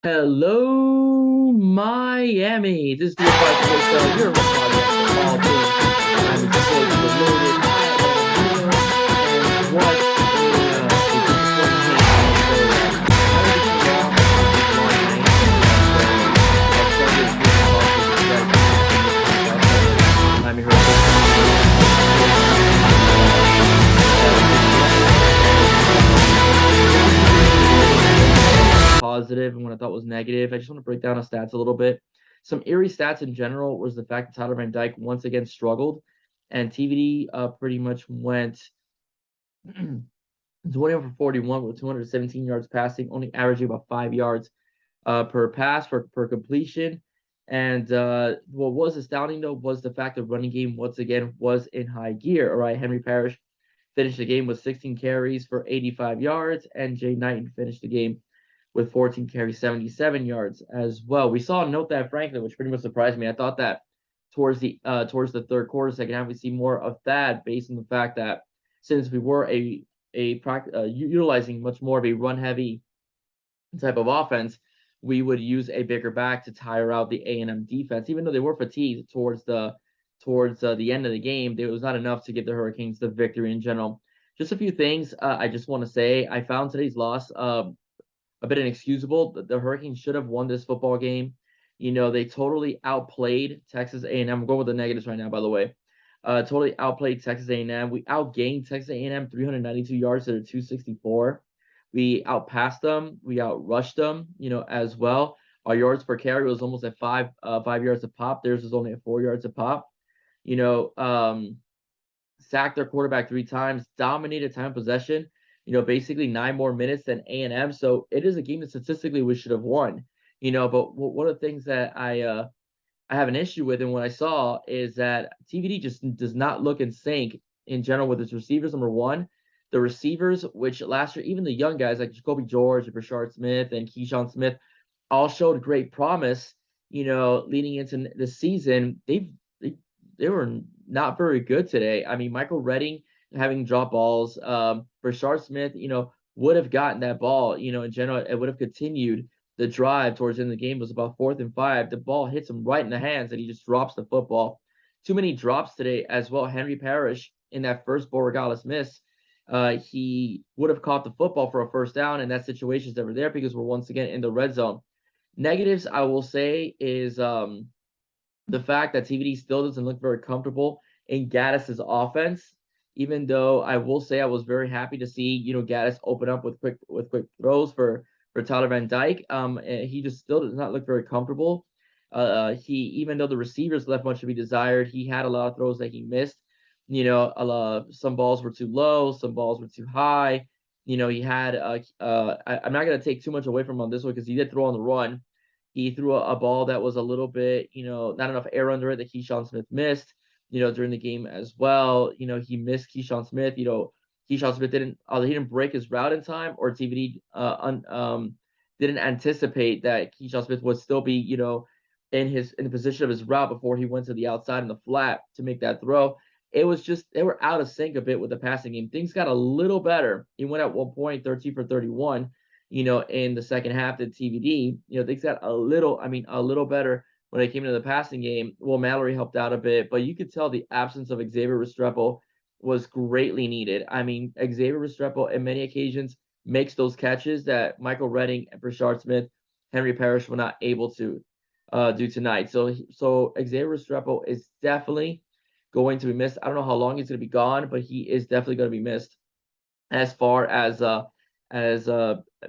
Hello, Miami. This is the Advice Voice, your podcast for all things Miami sports related. I am Emilio, and what a disappointing game, I'll say. Miami gets the loss on this Monday night game. So I'll start with your thoughts as a Red fan and your kind of thoughts as a Miami Hurricane fan. What happened in this game? What happened positive and what I thought was negative. I just want to break down the stats a little bit. Some eerie stats in general was the fact that Tyler Van Dyke once again struggled, and TVD pretty much went 20 over 41 with 217 yards passing, only averaging about 5 yards per pass per completion. And what was astounding though was the fact that running game once again was in high gear. All right, Henry Parrish finished the game with 16 carries for 85 yards, and Jay Knighton finished the game with 14 carries, 77 yards as well. We saw note that Franklin, which pretty much surprised me. I thought that towards the third quarter, second half, we see more of that based on the fact that since we were utilizing much more of a run heavy type of offense, we would use a bigger back to tire out the A&M defense. Even though they were fatigued towards the end of the game, it was not enough to give the Hurricanes the victory in general. Just a few things I just want to say. I found today's loss a bit inexcusable. The Hurricanes should have won this football game. They totally outplayed Texas A&M. I'm going with the negatives right now, by the way. Totally outplayed Texas A&M. We outgained Texas A&M 392 yards to their 264. We outpassed them. We outrushed them, as well. Our yards per carry was almost at 5 yards a pop. Theirs was only at 4 yards a pop. You know, um, Sacked their quarterback 3 times, dominated time of possession, basically 9 more minutes than A&M. So it is a game that statistically we should have won, but one of the things that I have an issue with and what I saw is that TVD just does not look in sync in general with its receivers. Number one, the receivers, which last year, even the young guys like Jacoby George, Brashard Smith, and Keyshawn Smith all showed great promise, leading into the season. They were not very good today. I mean, Michael Redding having drop balls, Brashard Smith, would have gotten that ball, in general, it would have continued the drive towards the end of the game. It was about 4th and 5. The ball hits him right in the hands and he just drops the football. Too many drops today as well. Henry Parrish in that first Borregales miss, he would have caught the football for a first down, and that situation's never there because we're once again in the red zone. Negatives, I will say, is the fact that TVD still doesn't look very comfortable in Gaddis's offense. Even though I will say I was very happy to see Gaddis open up with quick throws for Tyler Van Dyke. He just still does not look very comfortable. He Even though the receivers left much to be desired, he had a lot of throws that he missed. Some balls were too low, some balls were too high. He had. I'm not gonna take too much away from him on this one because he did throw on the run. He threw a ball that was a little bit, not enough air under it that Keyshawn Smith missed, during the game as well. He missed Keyshawn Smith. Keyshawn Smith he didn't break his route in time, or TVD didn't anticipate that Keyshawn Smith would still be, in the position of his route before he went to the outside in the flat to make that throw. It was just they were out of sync a bit with the passing game. Things got a little better. He went at one point 13 for 31, in the second half to TVD. Things got a little better when it came into the passing game. Well, Mallory helped out a bit, but you could tell the absence of Xavier Restrepo was greatly needed. I mean, Xavier Restrepo, in many occasions, makes those catches that Michael Redding and Brashard Smith, Henry Parrish were not able to do tonight. So Xavier Restrepo is definitely going to be missed. I don't know how long he's going to be gone, but he is definitely going to be missed as far as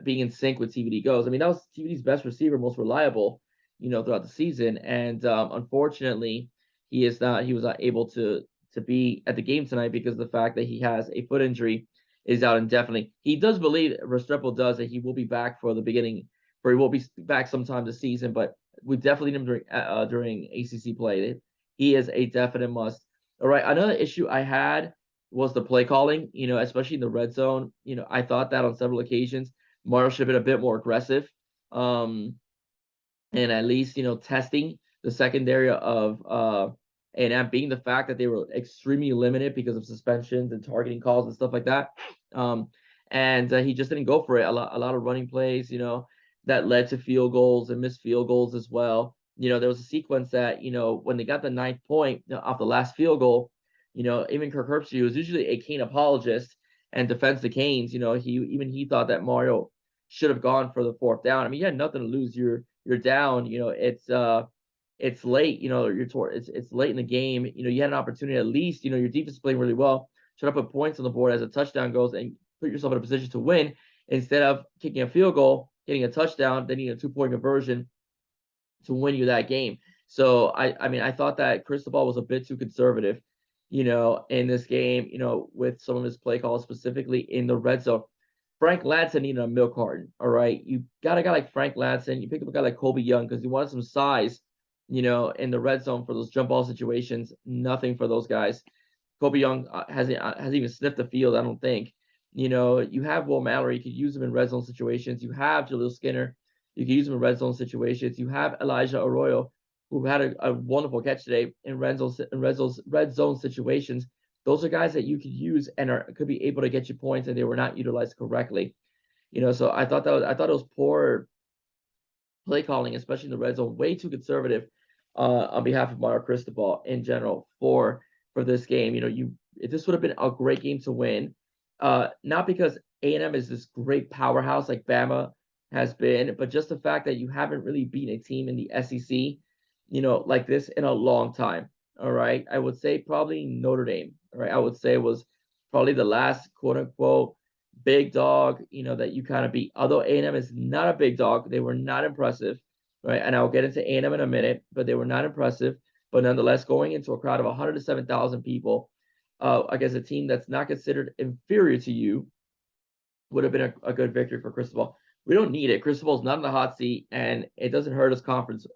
being in sync with TVD goes. I mean, that was TVD's best receiver, most reliable, throughout the season. And unfortunately, he was not able to be at the game tonight because of the fact that he has a foot injury, is out indefinitely. He does believe, Restrepo does, that he will be back he will be back sometime this season, but we definitely need him during ACC play. He is a definite must. All right, another issue I had was the play calling, especially in the red zone. I thought that on several occasions, Mario should have been a bit more aggressive, and at least, testing the secondary of and that being the fact that they were extremely limited because of suspensions and targeting calls and stuff like that. And he just didn't go for it. A lot of running plays, that led to field goals and missed field goals as well. There was a sequence that, when they got the ninth point off the last field goal, even Kirk Herbstreit, who was usually a Kane apologist and defends the Canes, he thought that Mario should have gone for the fourth down. I mean, you had nothing to lose. You're down. It's late. It's late in the game. You had an opportunity at least. Your defense is playing really well. Try to put points on the board as a touchdown goes and put yourself in a position to win instead of kicking a field goal, getting a touchdown, then you need a 2-point conversion to win you that game. So I mean, I thought that Cristobal was a bit too conservative, in this game, with some of his play calls, specifically in the red zone. Frank Ladson needed a milk carton. All right. You got a guy like Frank Ladson. You pick up a guy like Colby Young because you wanted some size, in the red zone for those jump ball situations. Nothing for those guys. Colby Young hasn't even sniffed the field, I don't think. You have Will Mallory. You could use him in red zone situations. You have Jaleel Skinner. You can use him in red zone situations. You have Elijah Arroyo, who had a wonderful catch today in red zone situations. Those are guys that you could use and could be able to get you points, and they were not utilized correctly. So I thought it was poor play calling, especially in the red zone, way too conservative on behalf of Mario Cristobal in general for this game. This would have been a great game to win, not because A&M is this great powerhouse like Bama has been, but just the fact that you haven't really beaten a team in the SEC, like this in a long time. All right, I would say probably Notre Dame. All right, I would say it was probably the last quote unquote big dog, that you kind of beat. Although A&M is not a big dog, they were not impressive, right? And I'll get into A&M in a minute, but they were not impressive. But nonetheless, going into a crowd of 107,000 people against a team that's not considered inferior to you would have been a good victory for Cristobal. We don't need it. Cristobal's not in the hot seat, and it doesn't hurt us conference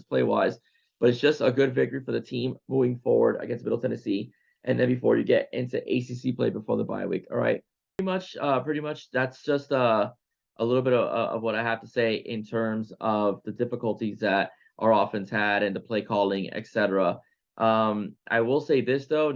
play wise, but it's just a good victory for the team moving forward against Middle Tennessee, and then before you get into ACC play before the bye week. All right, pretty much that's just a little bit of what I have to say in terms of the difficulties that our offense had and the play calling, etc. I will say this though.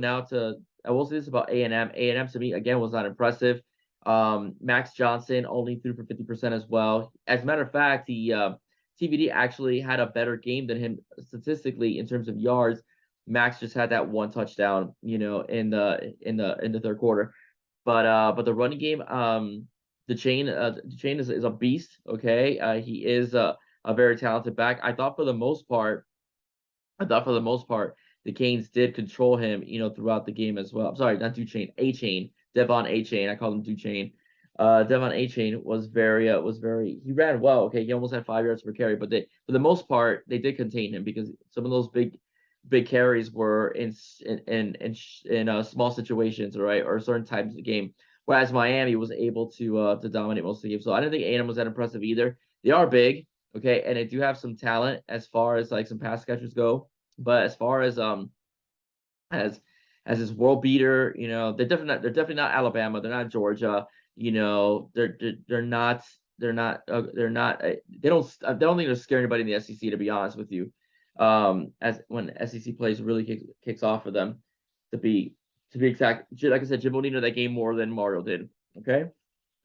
I will say this about A&M. A&M to me again was not impressive. Max Johnson only threw for 50% as well. As a matter of fact, TVD actually had a better game than him statistically in terms of yards. Max just had that one touchdown, in the third quarter. But the running game, the chain is a beast. Okay, he is a very talented back. I thought for the most part, the Canes did control him, throughout the game as well. I'm sorry, not Duchesne, A-Chain, Devon A-Chain. I call him Duchesne. Devon A-Chain was very, he ran well. Okay, he almost had 5 yards per carry, but for the most part, they did contain him because some of those big carries were in small situations, right, or certain times of the game. Whereas Miami was able to dominate most of the game. So I didn't think A&M was that impressive either. They are big, okay, and they do have some talent as far as like some pass catchers go. But as far as his world beater, they're definitely not Alabama. They're not Georgia. They're not. They don't think they're scaring anybody in the SEC, to be honest with you. As when SEC plays really kicks off for them, to be exact. Like I said, Jimbo needed that game more than Mario did. Okay,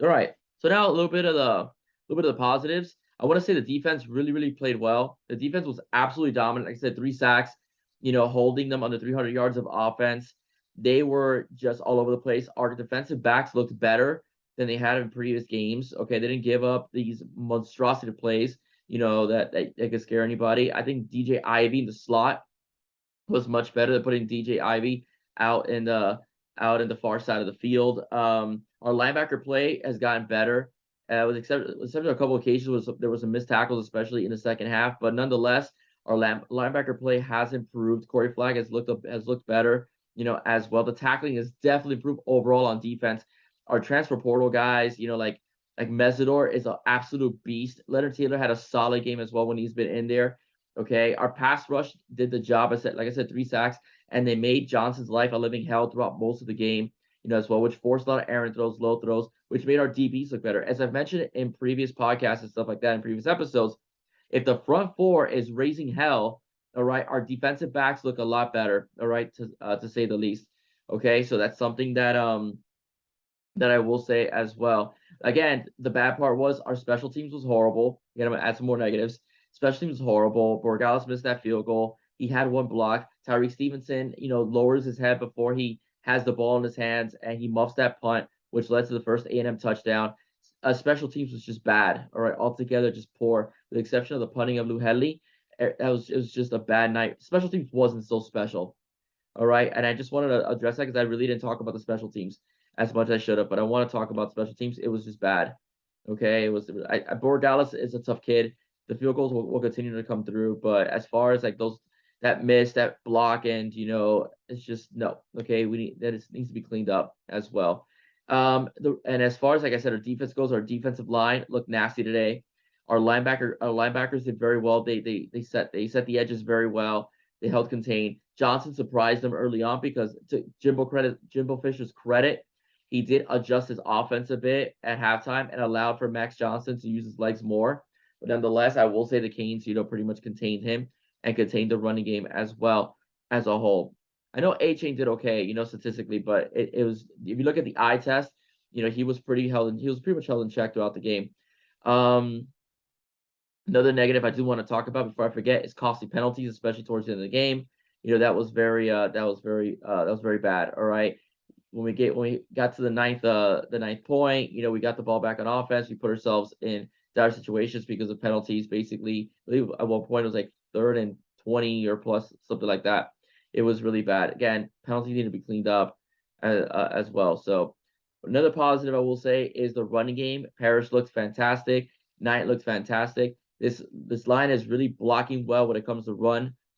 all right. So now a little bit of the positives. I want to say the defense really played well. The defense was absolutely dominant. Like I said, 3 sacks. Holding them under 300 yards of offense. They were just all over the place. Our defensive backs looked better than they had in previous games. Okay, they didn't give up these monstrosity plays, that could scare anybody. I think DJ Ivy in the slot was much better than putting DJ Ivy out in the far side of the field. Our linebacker play has gotten better. With except for a couple of occasions, there was some missed tackles, especially in the second half. But nonetheless, our linebacker play has improved. Corey Flagg has looked better, as well. The tackling has definitely improved overall on defense. Our transfer portal guys, like Mesidor is an absolute beast. Leonard Taylor had a solid game as well when he's been in there. Okay, our pass rush did the job. Like I said, 3 sacks, and they made Johnson's life a living hell throughout most of the game, as well, which forced a lot of errant throws, low throws, which made our DBs look better. As I've mentioned in previous podcasts and stuff like that in previous episodes, if the front four is raising hell, all right, our defensive backs look a lot better, all right, to say the least. Okay, so that's something that I will say as well. Again, the bad part was our special teams was horrible. Again, I'm gonna add some more negatives. Special teams was horrible. Borregales missed that field goal. He had one block. Tyreek Stevenson, lowers his head before he has the ball in his hands, and he muffs that punt, which led to the first A&M touchdown. Special teams was just bad. All right, altogether just poor, with the exception of the punting of Lou Hedley. It was just a bad night. Special teams wasn't so special. All right. And I just wanted to address that because I really didn't talk about the special teams as much as I should have, but I want to talk about special teams. It was just bad. Okay. Borregales is a tough kid. The field goals will continue to come through. But as far as like that miss, that block, and, it's just no. Okay. Needs to be cleaned up as well. And as far as, like I said, our defense goes, our defensive line looked nasty today. Our linebackers did very well. They set the edges very well. They held contained. Johnson surprised them early on because, to Jimbo Fisher's credit, he did adjust his offense a bit at halftime and allowed for Max Johnson to use his legs more. But nonetheless, I will say the Canes, pretty much contained him and contained the running game as well as a whole. I know A-Chain did okay, statistically, but it was, if you look at the eye test, he was pretty much held in check throughout the game. Another negative I do want to talk about before I forget is costly penalties, especially towards the end of the game. That was very bad. All right. When we got to the ninth point, we got the ball back on offense. We put ourselves in dire situations because of penalties. Basically, I believe at one point it was like 3rd and 20 or plus, something like that. It was really bad. Again, penalties need to be cleaned up as well. So another positive I will say is the running game. Parrish looks fantastic. Knight looks fantastic. This line is really blocking well when it comes to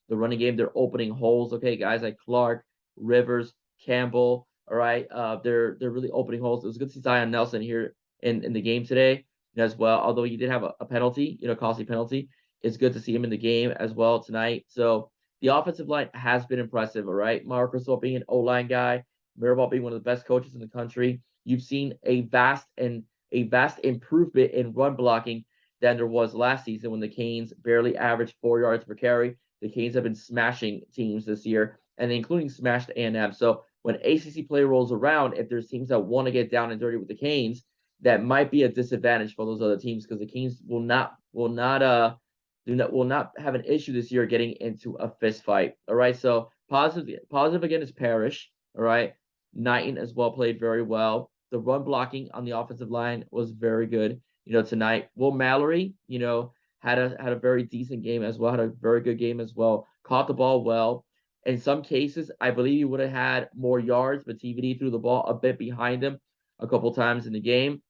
the running game. They're opening holes. Okay, guys like Clark, Rivers, Campbell. All right, they're really opening holes. It was good to see Zion Nelson here in the game today as well. Although he did have a penalty, costly penalty. It's good to see him in the game as well tonight. So the offensive line has been impressive. All right, Mark Russell being an O-line guy, Mirabal being one of the best coaches in the country. You've seen a vast improvement in run blocking than there was last season when the Canes barely averaged 4 yards per carry. The Canes have been smashing teams this year, and including smashed A&M. So when ACC play rolls around, if there's teams that want to get down and dirty with the Canes, that might be a disadvantage for those other teams because the Canes will not have an issue this year getting into a fist fight. All right. So positive again is Parrish. All right. Knighton as well played very well. The run blocking on the offensive line was very good. Tonight, Will Mallory, had a very decent game as well, had a very good game as well, caught the ball well. In some cases, I believe he would have had more yards, but TVD threw the ball a bit behind him a couple times in the game.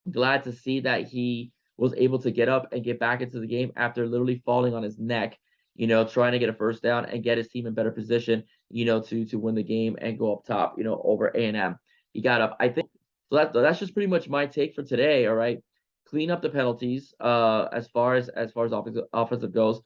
Glad to see that he was able to get up and get back into the game after literally falling on his neck, trying to get a first down and get his team in better position, to win the game and go up top, over A&M. He got up. I think so. That's just pretty much my take for today. All right. Clean up the penalties as far as offensive goes.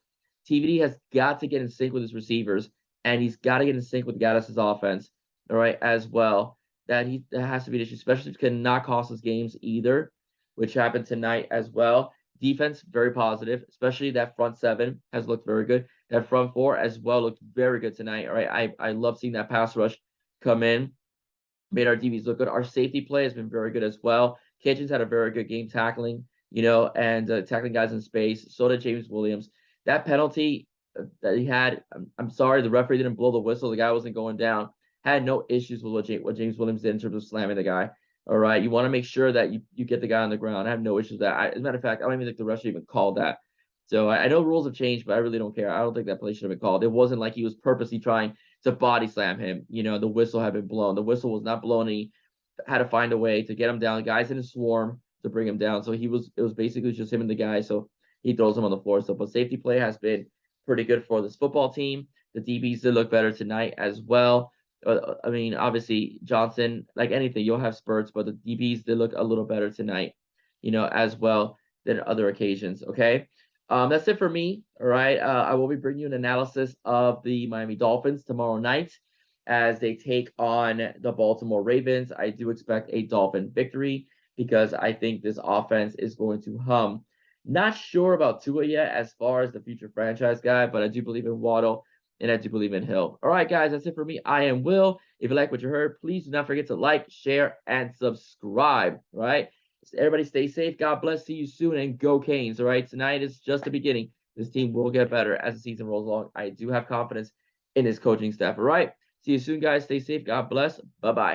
TVD has got to get in sync with his receivers, and he's got to get in sync with Gaddis's offense, all right, as well. That has to be an issue, especially if it cannot cost us games either, which happened tonight as well. Defense, very positive, especially that front seven has looked very good. That front four as well looked very good tonight. All right, I love seeing that pass rush come in, made our DBs look good. Our safety play has been very good as well. Kitchens had a very good game tackling, and tackling guys in space. So did James Williams. That penalty that he had, I'm sorry, the referee didn't blow the whistle. The guy wasn't going down. Had no issues with what James Williams did in terms of slamming the guy. All right, you want to make sure that you get the guy on the ground. I have no issues with that. As a matter of fact, I don't even think the ref even called that. So I know rules have changed, but I really don't care. I don't think that play should have been called. It wasn't like he was purposely trying to body slam him. The whistle had been blown. The whistle was not blown. He had to find a way to get him down. The guys in a swarm to bring him down. So it was basically just him and the guy. So he throws him on the floor. So, but safety play has been pretty good for this football team. The DBs did look better tonight as well. I mean, obviously Johnson, like anything, you'll have spurts, but the DBs did look a little better tonight, as well than other occasions. Okay. That's it for me. All right. I will be bringing you an analysis of the Miami Dolphins tomorrow night as they take on the Baltimore Ravens. I do expect a Dolphin victory because I think this offense is going to hum. Not sure about Tua yet as far as the future franchise guy, but I do believe in Waddle and I do believe in Hill. All right, guys, that's it for me. I am Will. If you like what you heard, please do not forget to like, share, and subscribe. All right. Everybody stay safe. God bless. See you soon, and go Canes. All right. Tonight is just the beginning. This team will get better as the season rolls along. I do have confidence in his coaching staff. All right. See you soon, guys. Stay safe. God bless. Bye bye.